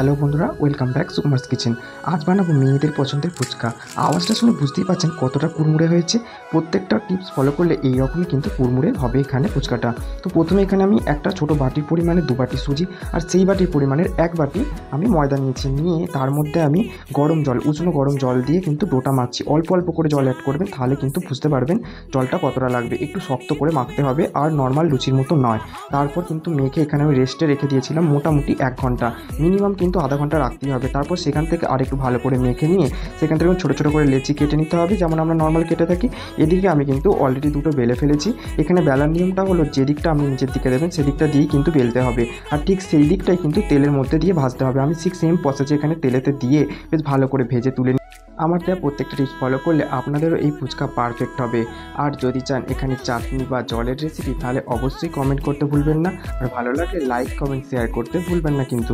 Hello বন্ধুরা, welcome back সুকুমারস kitchen. আজ বানাবো মেয়েদের পছন্দের ফুচকা। আওয়াজটা শুনে বুঝতেই পারছেন কতটা কুড়মুড়ে হয়েছে। প্রত্যেকটা টিপস ফলো করলে এই রকমই কিন্তু কুড়মুড়ে হবে এখানে ফুচকাটা। তো প্রথমে এখানে আমি একটা ছোটো বাটির পরিমাণে 2 বাটি সুজি আর সেই বাটির পরিমাণের 1 বাটি আমি ময়দা নিয়ে তার মধ্যে আমি উষ্ণ গরম জল দিয়ে কিন্তু ডোটা মাখছি। অল্প অল্প করে জল অ্যাড করবেন, তাহলে কিন্তু বুঝতে পারবেন জলটা কতটা লাগবে। একটু শক্ত করে মাখতে হবে, আর নর্মাল লুচির মতো নয়। তারপর কিন্তু মেখে এখানে আমি রেস্টে রেখে দিয়েছিলাম মোটামুটি 1 ঘন্টা, মিনিমাম কিন্তু আধা ঘন্টা রাখতেই হবে। তারপর সেখান থেকে আরেকটু ভালো করে মেখে নিয়ে সেখান থেকে ছোটো ছোটো করে লেচি কেটে নিতে হবে, যেমন আমরা নর্মাল কেটে থাকি। এদিকে আমি কিন্তু অলরেডি দুটো বেলে ফেলেছি। এখানে বেলার নিয়মটা হলো, যে দিকটা আপনি নিচের দিকে দেবেন সেদিকটা দিয়েই কিন্তু বেলতে হবে, আর ঠিক সেই দিকটাই কিন্তু তেলের মধ্যে দিয়ে ভাজতে হবে। আমি ঠিক সেম প্রসেসে এখানে তেলেতে দিয়ে বেশ ভালো করে ভেজে তুলে আমার দেওয়া প্রত্যেকটা টিপস ফলো করলে আপনাদেরও এই ফুচকা পারফেক্ট হবে। আর যদি চান এখানে চাটনি বা জলের রেসিপি, তাহলে অবশ্যই কমেন্ট করতে ভুলবেন না। আর ভালো লাগলে লাইক, কমেন্ট, শেয়ার করতে ভুলবেন না কিন্তু।